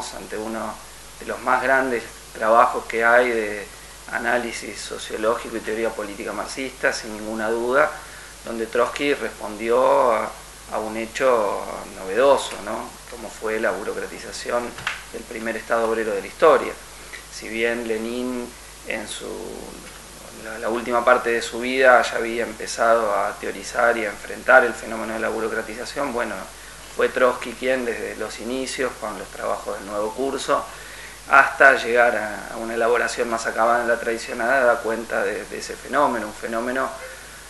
estamos ante uno de los más grandes trabajos que hay de análisis sociológico y teoría política marxista, sin ninguna duda, donde Trotsky respondió a un hecho novedoso, ¿no? Como fue la burocratización del primer Estado obrero de la historia. Si bien Lenin en la última parte de su vida ya había empezado a teorizar y a enfrentar el fenómeno de la burocratización, bueno, fue Trotsky quien desde los inicios, con los trabajos del nuevo curso, hasta llegar a una elaboración más acabada en la tradicional, da cuenta de ese fenómeno, un fenómeno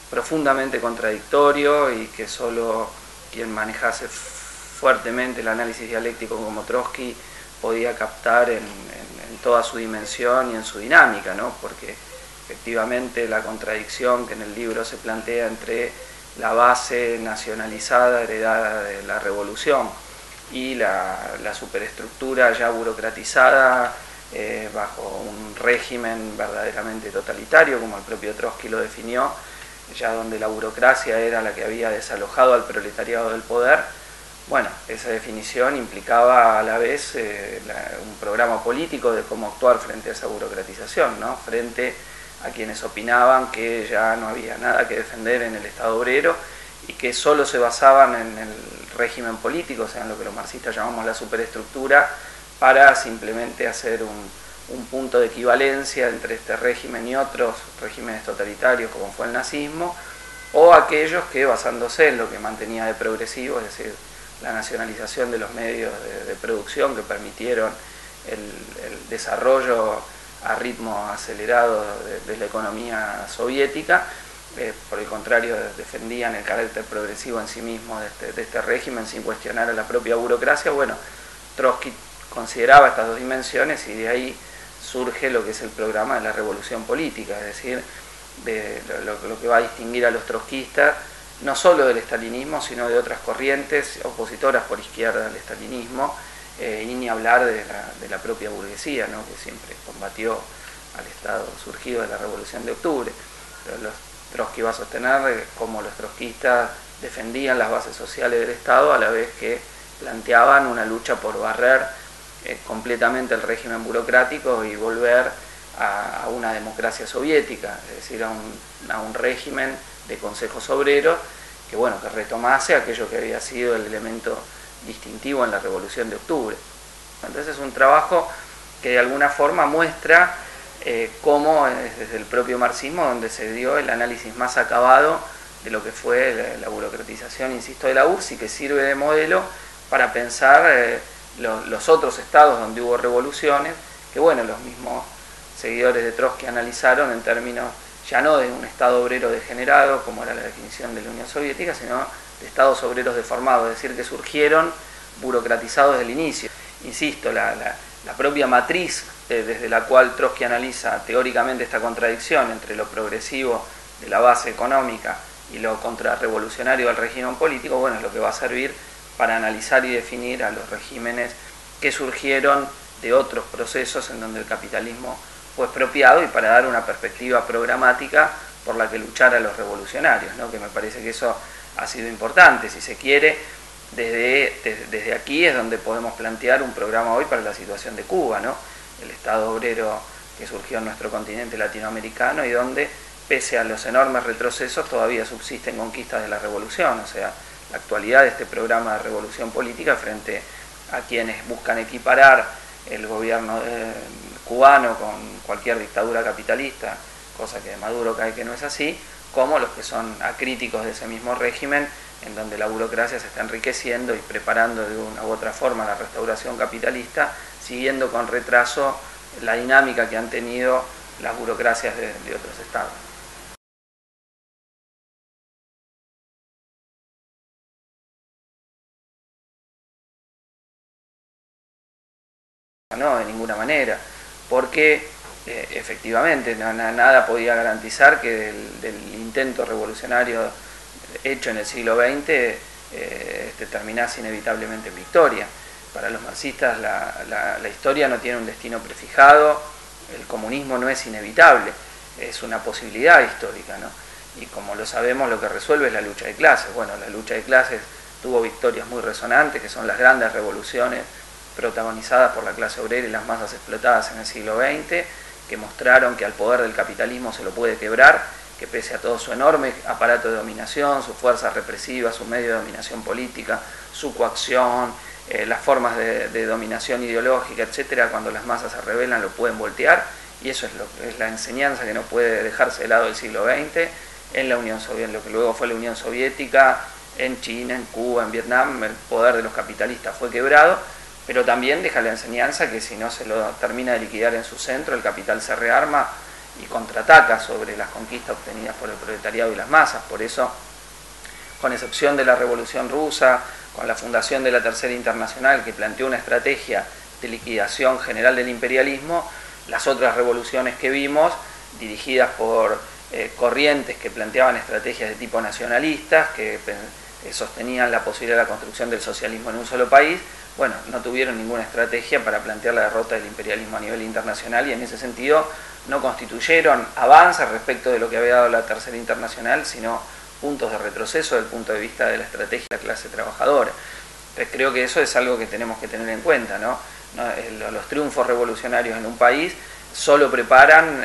profundamente contradictorio y que solo quien manejase fuertemente el análisis dialéctico como Trotsky podía captar en toda su dimensión y en su dinámica, ¿no? Porque efectivamente la contradicción que en el libro se plantea entre la base nacionalizada heredada de la revolución y la superestructura ya burocratizada bajo un régimen verdaderamente totalitario, como el propio Trotsky lo definió, ya donde la burocracia era la que había desalojado al proletariado del poder. Bueno, esa definición implicaba a la vez un programa político de cómo actuar frente a esa burocratización, ¿no? Frente a quienes opinaban que ya no había nada que defender en el Estado obrero y que solo se basaban en el régimen político, o sea, en lo que los marxistas llamamos la superestructura, para simplemente hacer un punto de equivalencia entre este régimen y otros regímenes totalitarios como fue el nazismo, o aquellos que, basándose en lo que mantenía de progresivo, es decir, la nacionalización de los medios de producción que permitieron el desarrollo a ritmo acelerado de la economía soviética, por el contrario defendían el carácter progresivo en sí mismo de este régimen sin cuestionar a la propia burocracia. Bueno, Trotsky consideraba estas dos dimensiones y de ahí surge lo que es el programa de la revolución política, es decir, de lo que va a distinguir a los trotskistas no solo del estalinismo, sino de otras corrientes opositoras por izquierda al estalinismo, y ni hablar de la propia burguesía, ¿no? Que siempre combatió al Estado surgido de la Revolución de Octubre. Pero Trotsky va a sostener cómo los trotskistas defendían las bases sociales del Estado a la vez que planteaban una lucha por barrer completamente el régimen burocrático y volver a una democracia soviética, es decir, a un régimen de consejos obreros que, bueno, que retomase aquello que había sido el elemento distintivo en la Revolución de Octubre. Entonces es un trabajo que de alguna forma muestra cómo desde el propio marxismo donde se dio el análisis más acabado de lo que fue la burocratización, insisto, de la URSS, y que sirve de modelo para pensar los otros estados donde hubo revoluciones, que bueno, los mismos seguidores de Trotsky analizaron en términos ya no de un estado obrero degenerado, como era la definición de la Unión Soviética, sino de estados obreros deformados, es decir, que surgieron burocratizados desde el inicio. Insisto, la propia matriz desde la cual Trotsky analiza teóricamente esta contradicción entre lo progresivo de la base económica y lo contrarrevolucionario del régimen político, bueno, es lo que va a servir para analizar y definir a los regímenes que surgieron de otros procesos en donde el capitalismo fue expropiado y para dar una perspectiva programática por la que luchar a los revolucionarios, ¿no? Que me parece que eso ha sido importante. Si se quiere, desde aquí es donde podemos plantear un programa hoy para la situación de Cuba, ¿no? El Estado obrero que surgió en nuestro continente latinoamericano y donde, pese a los enormes retrocesos, todavía subsisten conquistas de la revolución, o sea, la actualidad de este programa de revolución política frente a quienes buscan equiparar el gobierno cubano con cualquier dictadura capitalista, cosa que de Maduro cae que no es así, como los que son acríticos de ese mismo régimen, en donde la burocracia se está enriqueciendo y preparando de una u otra forma la restauración capitalista, siguiendo con retraso la dinámica que han tenido las burocracias de otros estados. No, de ninguna manera, porque efectivamente nada podía garantizar que del intento revolucionario hecho en el siglo XX terminase inevitablemente en victoria. Para los marxistas la historia no tiene un destino prefijado, el comunismo no es inevitable, es una posibilidad histórica, ¿no? Y como lo sabemos, lo que resuelve es la lucha de clases. Bueno, la lucha de clases tuvo victorias muy resonantes, que son las grandes revoluciones protagonizadas por la clase obrera y las masas explotadas en el siglo XX, que mostraron que al poder del capitalismo se lo puede quebrar, que pese a todo su enorme aparato de dominación, su fuerza represiva, su medio de dominación política, su coacción, las formas de dominación ideológica, etcétera, cuando las masas se rebelan lo pueden voltear, y eso es la enseñanza que no puede dejarse de lado del siglo XX, en la Unión Soviética, lo que luego fue la Unión Soviética, en China, en Cuba, en Vietnam, el poder de los capitalistas fue quebrado, pero también deja la enseñanza que si no se lo termina de liquidar en su centro, el capital se rearma y contraataca sobre las conquistas obtenidas por el proletariado y las masas. Por eso, con excepción de la Revolución Rusa, con la fundación de la Tercera Internacional, que planteó una estrategia de liquidación general del imperialismo, las otras revoluciones que vimos, dirigidas por corrientes que planteaban estrategias de tipo nacionalistas, que sostenían la posibilidad de la construcción del socialismo en un solo país, bueno, no tuvieron ninguna estrategia para plantear la derrota del imperialismo a nivel internacional, y en ese sentido no constituyeron avances respecto de lo que había dado la Tercera Internacional, sino puntos de retroceso desde el punto de vista de la estrategia de la clase trabajadora. Entonces creo que eso es algo que tenemos que tener en cuenta, ¿no? Los triunfos revolucionarios en un país solo preparan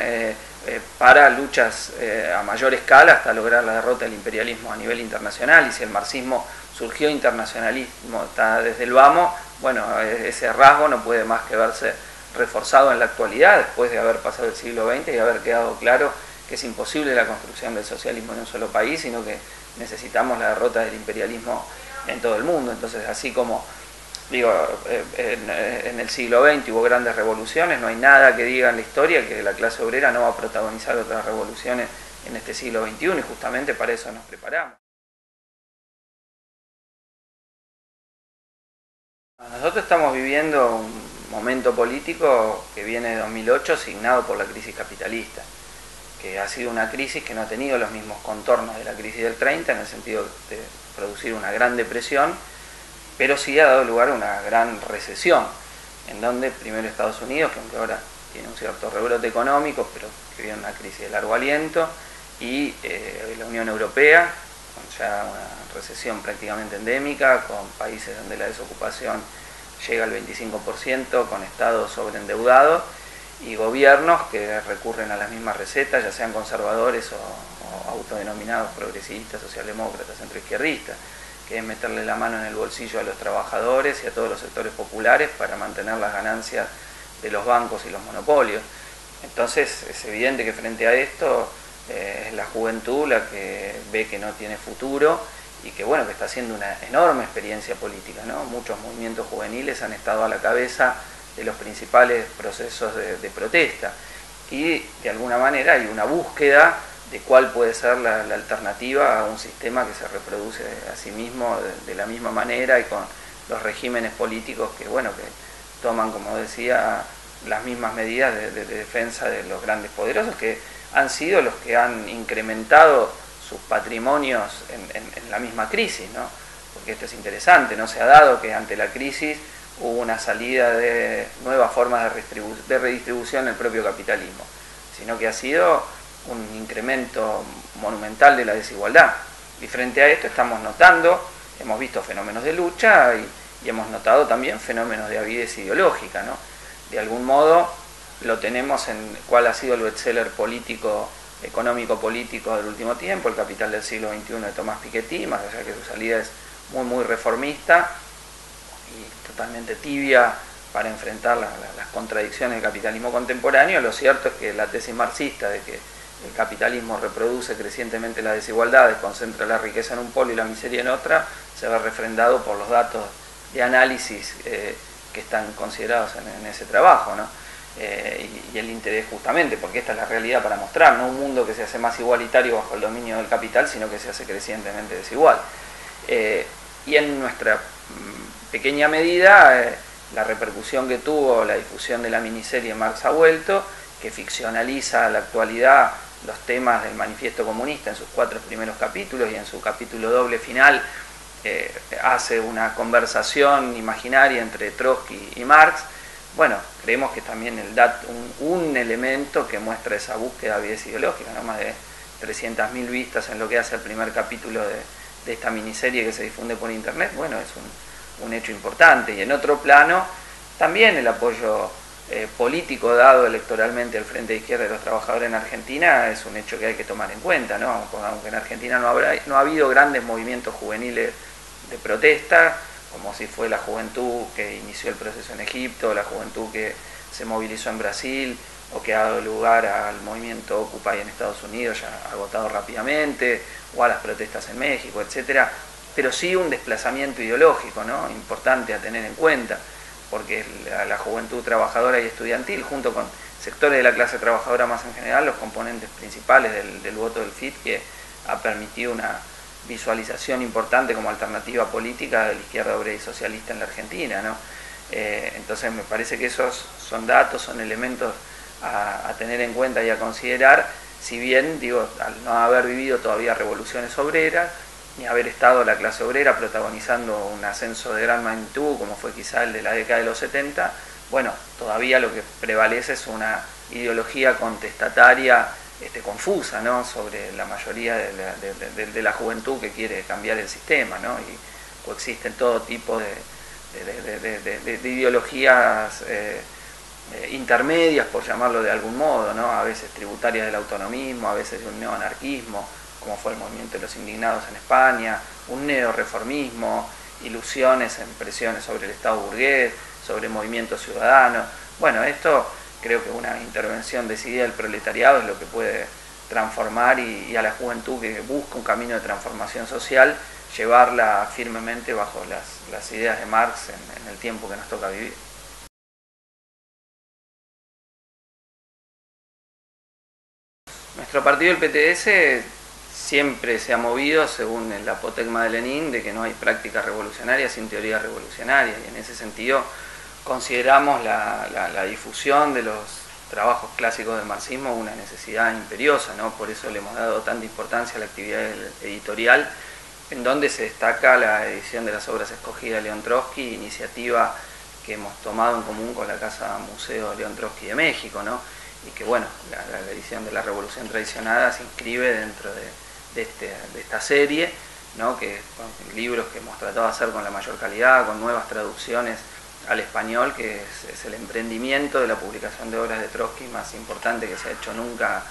para luchas a mayor escala hasta lograr la derrota del imperialismo a nivel internacional, y si el marxismo surgió internacionalismo está desde el vamos, bueno, ese rasgo no puede más que verse reforzado en la actualidad, después de haber pasado el siglo XX y haber quedado claro que es imposible la construcción del socialismo en un solo país, sino que necesitamos la derrota del imperialismo en todo el mundo. Entonces, así como digo, en el siglo XX hubo grandes revoluciones, no hay nada que diga en la historia que la clase obrera no va a protagonizar otras revoluciones en este siglo XXI, y justamente para eso nos preparamos. Nosotros estamos viviendo un momento político que viene de 2008 signado por la crisis capitalista, que ha sido una crisis que no ha tenido los mismos contornos de la crisis del 30, en el sentido de producir una gran depresión, pero sí ha dado lugar a una gran recesión, en donde primero Estados Unidos, que aunque ahora tiene un cierto rebrote económico, pero que viene una crisis de largo aliento, y la Unión Europea, con ya una recesión prácticamente endémica, con países donde la desocupación llega al 25%, con estados sobreendeudados, y gobiernos que recurren a las mismas recetas, ya sean conservadores o autodenominados progresistas, socialdemócratas, centroizquierdistas, que es meterle la mano en el bolsillo a los trabajadores y a todos los sectores populares para mantener las ganancias de los bancos y los monopolios. Entonces es evidente que frente a esto es la juventud la que ve que no tiene futuro y que bueno, que está haciendo una enorme experiencia política, ¿no? Muchos movimientos juveniles han estado a la cabeza de los principales procesos de protesta, y de alguna manera hay una búsqueda de cuál puede ser la alternativa a un sistema que se reproduce a sí mismo de la misma manera, y con los regímenes políticos que bueno, que toman, como decía, las mismas medidas de defensa de los grandes poderosos, que han sido los que han incrementado sus patrimonios en la misma crisis, ¿no? Porque esto es interesante, no se ha dado que ante la crisis hubo una salida de nuevas formas de redistribución en el propio capitalismo, sino que ha sido un incremento monumental de la desigualdad. Y frente a esto estamos notando, hemos visto fenómenos de lucha y hemos notado también fenómenos de avidez ideológica, ¿no? De algún modo lo tenemos en cuál ha sido el bestseller político, económico-político del último tiempo, El Capital del siglo XXI de Tomás Piketty, más allá que su salida es muy reformista y totalmente tibia para enfrentar las contradicciones del capitalismo contemporáneo. Lo cierto es que la tesis marxista de que el capitalismo reproduce crecientemente las desigualdades, concentra la riqueza en un polo y la miseria en otra, se ve refrendado por los datos de análisis que están considerados en ese trabajo, ¿no? Y el interés justamente, porque esta es la realidad para mostrar, no un mundo que se hace más igualitario bajo el dominio del capital, sino que se hace crecientemente desigual. Y en nuestra pequeña medida, la repercusión que tuvo la difusión de la miniserie Marx ha vuelto, que ficcionaliza la actualidad los temas del Manifiesto Comunista en sus 4 primeros capítulos, y en su capítulo doble final hace una conversación imaginaria entre Trotsky y Marx. Bueno, creemos que también un elemento que muestra esa búsqueda de avidez ideológica, ¿no? Más de 300.000 vistas en lo que hace el primer capítulo de esta miniserie que se difunde por internet, bueno, es un hecho importante. Y en otro plano, también el apoyo político dado electoralmente al Frente de Izquierda de los Trabajadores en Argentina es un hecho que hay que tomar en cuenta, ¿no? Aunque en Argentina no ha habido grandes movimientos juveniles de protesta, como si fue la juventud que inició el proceso en Egipto, la juventud que se movilizó en Brasil, o que ha dado lugar al movimiento Occupy en Estados Unidos, ya agotado rápidamente, o a las protestas en México, etcétera, pero sí un desplazamiento ideológico, ¿no? Importante a tener en cuenta, porque la juventud trabajadora y estudiantil, junto con sectores de la clase trabajadora más en general, los componentes principales del voto del FIT, que ha permitido una visualización importante como alternativa política de la izquierda obrera y socialista en la Argentina, ¿no? Entonces me parece que esos son datos, son elementos a tener en cuenta y a considerar, si bien, digo, al no haber vivido todavía revoluciones obreras, ni haber estado la clase obrera protagonizando un ascenso de gran magnitud, como fue quizá el de la década de los 70, bueno, todavía lo que prevalece es una ideología contestataria confusa, ¿no?, sobre la mayoría de la juventud que quiere cambiar el sistema, ¿no? Y coexisten todo tipo de ideologías intermedias, por llamarlo de algún modo, ¿no? A veces tributarias del autonomismo, a veces de un neoanarquismo, como fue el movimiento de los indignados en España, un neoreformismo, ilusiones en presiones sobre el Estado burgués, sobre movimientos ciudadanos. Bueno, esto creo que una intervención decidida del proletariado es lo que puede transformar y a la juventud que busca un camino de transformación social, llevarla firmemente bajo las ideas de Marx en el tiempo que nos toca vivir. Nuestro partido, el PTS, siempre se ha movido según el apotegma de Lenin de que no hay práctica revolucionaria sin teoría revolucionaria, y en ese sentido consideramos la difusión de los trabajos clásicos del marxismo una necesidad imperiosa, ¿no? Por eso le hemos dado tanta importancia a la actividad editorial, en donde se destaca la edición de las obras escogidas de León Trotsky, iniciativa que hemos tomado en común con la Casa Museo León Trotsky de México, ¿no? Y que, bueno, la edición de la Revolución Traicionada se inscribe dentro de esta serie, ¿no?, que con libros que hemos tratado de hacer con la mayor calidad, con nuevas traducciones al español, que es el emprendimiento de la publicación de obras de Trotsky más importante que se ha hecho nunca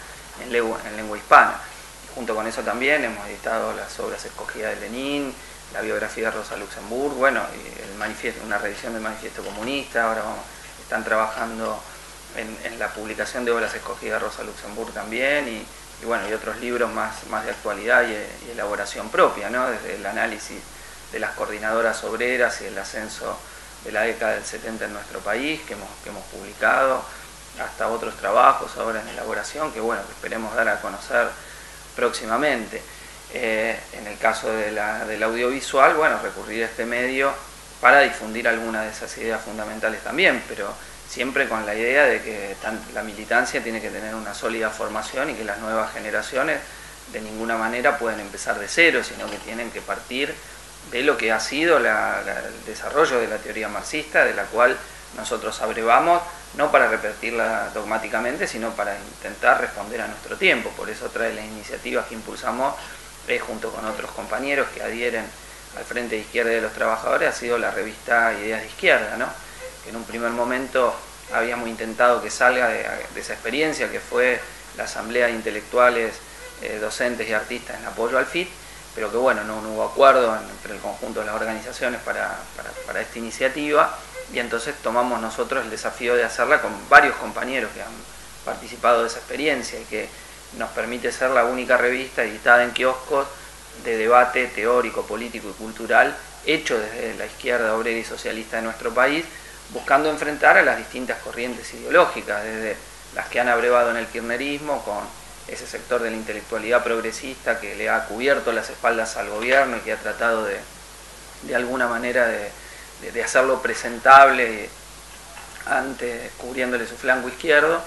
en lengua hispana. Y junto con eso también hemos editado las obras escogidas de Lenin, la biografía de Rosa Luxemburg, bueno, y el manifiesto, una revisión del Manifiesto Comunista. Ahora están trabajando en la publicación de obras escogidas de Rosa Luxemburg también, y bueno, y otros libros más de actualidad y elaboración propia, ¿no?, desde el análisis de las coordinadoras obreras y el ascenso de la década del 70 en nuestro país, que hemos publicado, hasta otros trabajos ahora en elaboración, que bueno, que esperemos dar a conocer próximamente. En el caso del audiovisual, bueno, recurrir a este medio para difundir algunas de esas ideas fundamentales también, pero siempre con la idea de que la militancia tiene que tener una sólida formación y que las nuevas generaciones de ninguna manera pueden empezar de cero, sino que tienen que partir de lo que ha sido el desarrollo de la teoría marxista, de la cual nosotros abrevamos, no para repetirla dogmáticamente, sino para intentar responder a nuestro tiempo. Por eso otra de las iniciativas que impulsamos, junto con otros compañeros que adhieren al Frente de Izquierda de los Trabajadores, ha sido la revista Ideas de Izquierda, ¿no?, que en un primer momento habíamos intentado que salga de esa experiencia que fue la asamblea de intelectuales, docentes y artistas en apoyo al FIT, pero que bueno, no hubo acuerdo entre el conjunto de las organizaciones para esta iniciativa, y entonces tomamos nosotros el desafío de hacerla con varios compañeros que han participado de esa experiencia y que nos permite ser la única revista editada en kioscos de debate teórico, político y cultural hecho desde la izquierda obrera y socialista de nuestro país, buscando enfrentar a las distintas corrientes ideológicas, desde las que han abrevado en el kirchnerismo, con ese sector de la intelectualidad progresista que le ha cubierto las espaldas al gobierno y que ha tratado de alguna manera de hacerlo presentable cubriéndole su flanco izquierdo,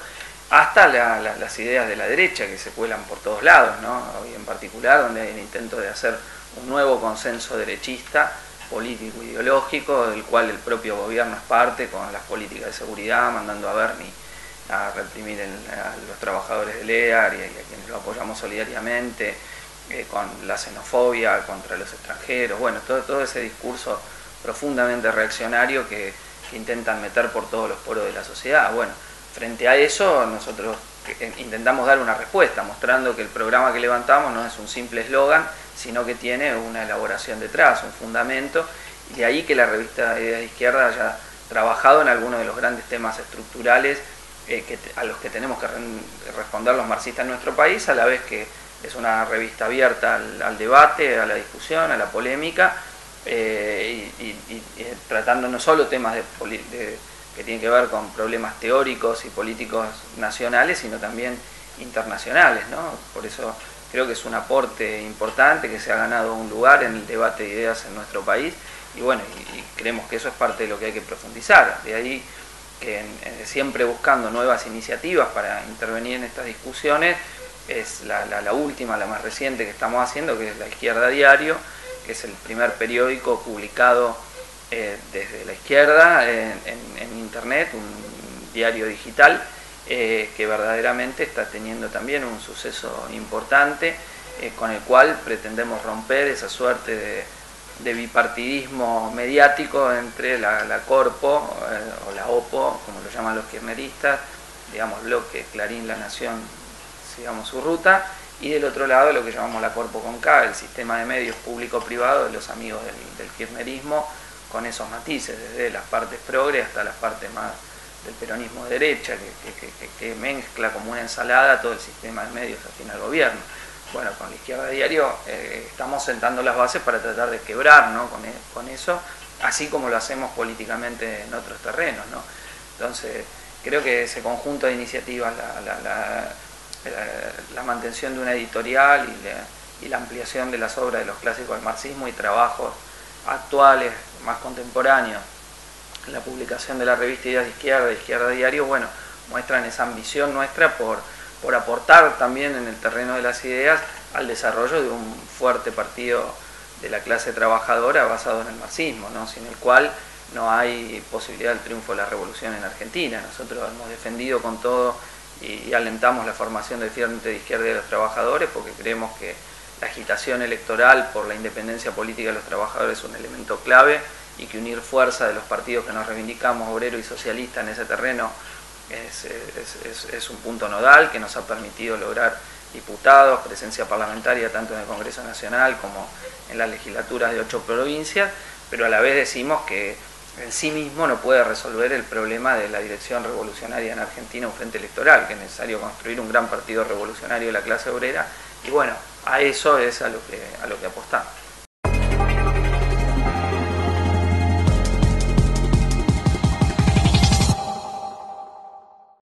hasta las ideas de la derecha que se cuelan por todos lados, ¿no? Hoy en particular, donde hay el intento de hacer un nuevo consenso derechista, político, ideológico, del cual el propio gobierno es parte, con las políticas de seguridad, mandando a Bernie a reprimir a los trabajadores del EAR y a quienes lo apoyamos solidariamente, con la xenofobia contra los extranjeros, bueno, todo ese discurso profundamente reaccionario que que intentan meter por todos los poros de la sociedad. Bueno, frente a eso nosotros intentamos dar una respuesta, mostrando que el programa que levantamos no es un simple eslogan, sino que tiene una elaboración detrás, un fundamento, y de ahí que la revista Ideas de Izquierda haya trabajado en algunos de los grandes temas estructurales a los que tenemos que responder los marxistas en nuestro país, a la vez que es una revista abierta al debate, a la discusión, a la polémica, y tratando no solo temas que tienen que ver con problemas teóricos y políticos nacionales, sino también internacionales, ¿no? Por eso creo que es un aporte importante que se ha ganado un lugar en el debate de ideas en nuestro país, y bueno, y creemos que eso es parte de lo que hay que profundizar. De ahí que siempre buscando nuevas iniciativas para intervenir en estas discusiones, es la última, la más reciente que estamos haciendo, que es La Izquierda Diario, que es el primer periódico publicado desde la izquierda en internet, un diario digital que verdaderamente está teniendo también un suceso importante, con el cual pretendemos romper esa suerte de bipartidismo mediático entre la Corpo o la OPO, como lo llaman los kirchneristas, digamos Bloque, Clarín, La Nación, sigamos su ruta, y del otro lado lo que llamamos la Corpo con K, el sistema de medios público-privado de los amigos del kirchnerismo, con esos matices, desde las partes progre hasta las partes más del peronismo de derecha, que mezcla como una ensalada todo el sistema de medios afín al gobierno. Bueno, con La Izquierda Diario estamos sentando las bases para tratar de quebrar, ¿no?, con eso, así como lo hacemos políticamente en otros terrenos, ¿no? Entonces, creo que ese conjunto de iniciativas, la mantención de una editorial y la ampliación de las obras de los clásicos del marxismo y trabajos actuales, más contemporáneos, la publicación de la revista Ideas de Izquierda Diario, bueno, muestran esa ambición nuestra por aportar también en el terreno de las ideas al desarrollo de un fuerte partido de la clase trabajadora basado en el marxismo, ¿no?, sin el cual no hay posibilidad del triunfo de la revolución en Argentina. Nosotros hemos defendido con todo y alentamos la formación del Frente de Izquierda de los Trabajadores, porque creemos que la agitación electoral por la independencia política de los trabajadores es un elemento clave, y que unir fuerza de los partidos que nos reivindicamos, obrero y socialista, en ese terreno es un punto nodal que nos ha permitido lograr diputados, presencia parlamentaria tanto en el Congreso Nacional como en las legislaturas de 8 provincias, pero a la vez decimos que en sí mismo no puede resolver el problema de la dirección revolucionaria en Argentina, un frente electoral, que es necesario construir un gran partido revolucionario de la clase obrera, y bueno, a eso es a lo que apostamos.